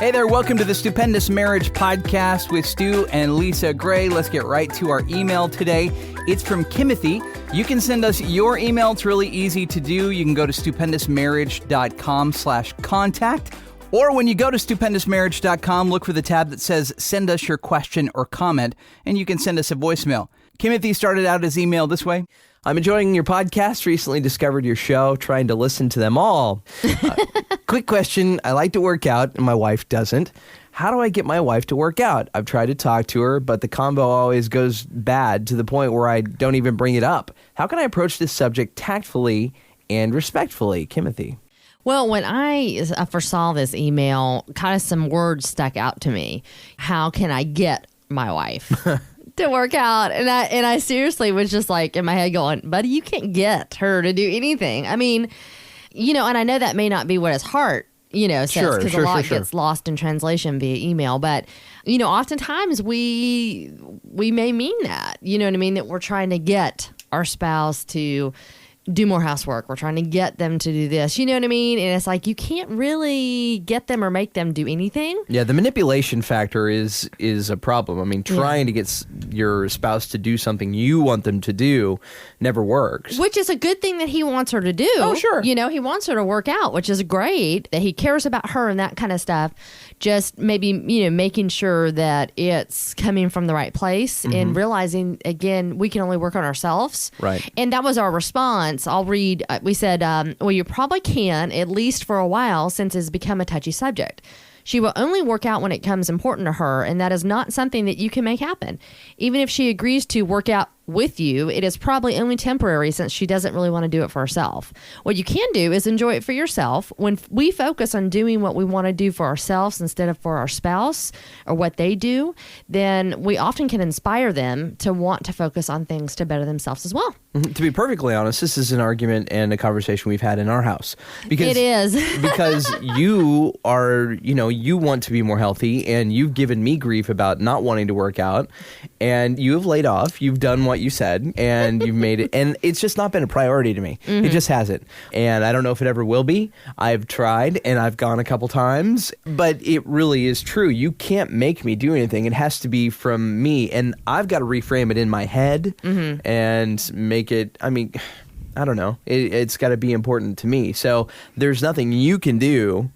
Hey there, welcome to the Stupendous Marriage Podcast with Stu and Lisa Gray. Let's get right to our email today. It's from Timothy. You can send us your email. It's really easy to do. You can go to stupendousmarriage.com/contact. Or when you go to stupendousmarriage.com, look for the tab that says send us your question or comment, and you can send us a voicemail. Timothy started out his email this way. I'm enjoying your podcast. Recently discovered your show, trying to listen to them all. Quick question. I like to work out, and my wife doesn't. How do I get my wife to work out? I've tried to talk to her, but the combo always goes bad to the point where I don't even bring it up. How can I approach this subject tactfully and respectfully? Timothy. Well, when I first saw this email, kind of some words stuck out to me. How can I get my wife to work out? And I seriously was just like in my head going, buddy, you can't get her to do anything. I mean, and I know that may not be what his heart, says, because a lot gets lost in translation via email. But, oftentimes we may mean that, you know what I mean? That we're trying to get our spouse to do more housework. We're trying to get them to do this. You know what I mean? And it's like you can't really get them or make them do anything. Yeah, the manipulation factor is a problem. I mean, trying to get your spouse to do something you want them to do never works. Which is a good thing that he wants her to do. Oh, sure. He wants her to work out, which is great, that he cares about her and that kind of stuff. Just maybe, making sure that it's coming from the right place and realizing, again, we can only work on ourselves. Right. And that was our response. I'll read, we said, well, you probably can, at least for a while, since it's become a touchy subject. She will only work out when it comes important to her, and that is not something that you can make happen. Even if she agrees to work out with you, it is probably only temporary since she doesn't really want to do it for herself. What you can do is enjoy it for yourself. When we focus on doing what we want to do for ourselves instead of for our spouse or what they do, then we often can inspire them to want to focus on things to better themselves as well. To be perfectly honest, this is an argument and a conversation we've had in our house. Because, it is. Because you are, you want to be more healthy, and you've given me grief about not wanting to work out, and you have laid off. You've done what you said, and you've made it, and it's just not been a priority to me. It just hasn't, and I don't know if it ever will be. I've tried, and I've gone a couple times, but it really is true. You can't make me do anything. It has to be from me, and I've got to reframe it in my head and make it, I don't know. It's got to be important to me. So there's nothing you can do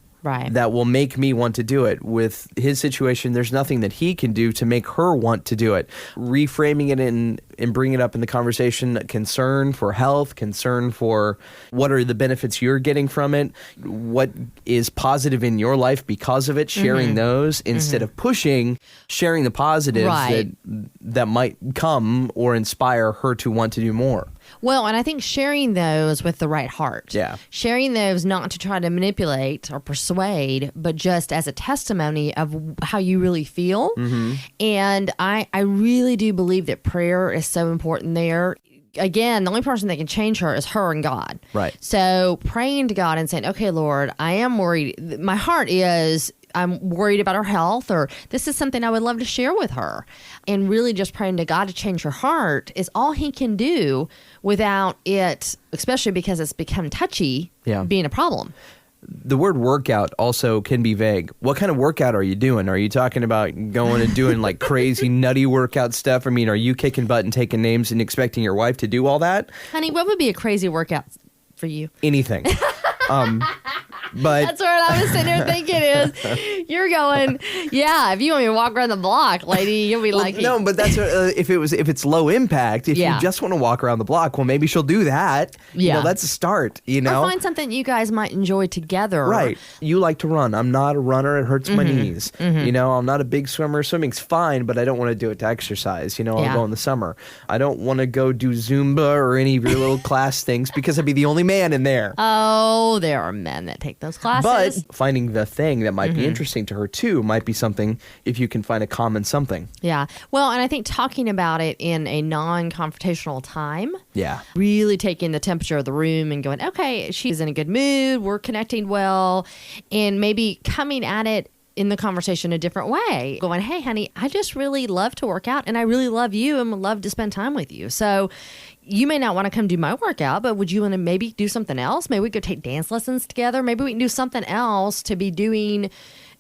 that will make me want to do it. With his situation, there's nothing that he can do to make her want to do it. Reframing it and bringing it up in the conversation, concern for health, concern for what are the benefits you're getting from it, what is positive in your life because of it, sharing those instead of sharing the positives that might come or inspire her to want to do more. Well, and I think sharing those with the right heart. Yeah. Sharing those not to try to manipulate or persuade, but just as a testimony of how you really feel. And I really do believe that prayer is so important there. Again, the only person that can change her is her and God. Right. So praying to God and saying, okay, Lord, I am worried. My heart is, I'm worried about her health, or this is something I would love to share with her. And really just praying to God to change her heart is all he can do without it, especially because it's become touchy, being a problem. The word workout also can be vague. What kind of workout are you doing? Are you talking about going and doing like crazy nutty workout stuff? I mean, are you kicking butt and taking names and expecting your wife to do all that? Honey, what would be a crazy workout for you? Anything. But that's what I was sitting there thinking is, you're going, yeah, if you want me to walk around the block, lady, you'll be like, no, but that's if it's low impact. If you just want to walk around the block, well, maybe she'll do that. Yeah, that's a start. Or find something you guys might enjoy together. Right. You like to run. I'm not a runner. It hurts my knees. I'm not a big swimmer. Swimming's fine, but I don't want to do it to exercise. I'll go in the summer. I don't want to go do Zumba or any of your little class things because I'd be the only man in there. Oh, there are men that take those classes. But finding the thing that might be interesting to her too might be something if you can find a common something. Yeah. Well, and I think talking about it in a non-confrontational time. Yeah. Really taking the temperature of the room and going, okay, she's in a good mood. We're connecting well. And maybe coming at it in the conversation a different way. Going, hey, honey, I just really love to work out and I really love you and would love to spend time with you. So you may not want to come do my workout, but would you want to maybe do something else? Maybe we could take dance lessons together. Maybe we can do something else to be doing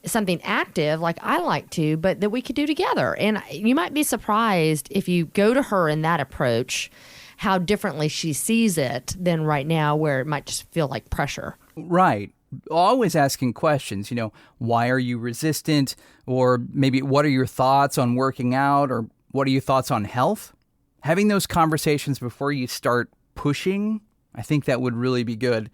something active like I like to, but that we could do together. And you might be surprised if you go to her in that approach, how differently she sees it than right now, where it might just feel like pressure. Right. Always asking questions, why are you resistant? Or maybe what are your thoughts on working out? Or what are your thoughts on health? Having those conversations before you start pushing, I think that would really be good.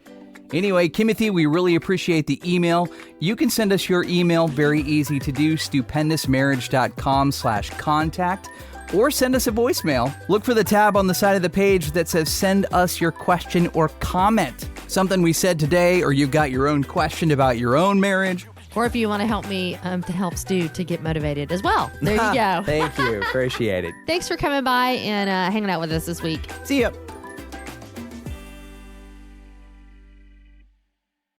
Anyway, Kimothy, we really appreciate the email. You can send us your email, very easy to do, stupendousmarriage.com/contact, or send us a voicemail. Look for the tab on the side of the page that says send us your question or comment. Something we said today, or you've got your own question about your own marriage. Or if you want to help me to help Stu to get motivated as well. There you go. Thank you. Appreciate it. Thanks for coming by and hanging out with us this week. See ya.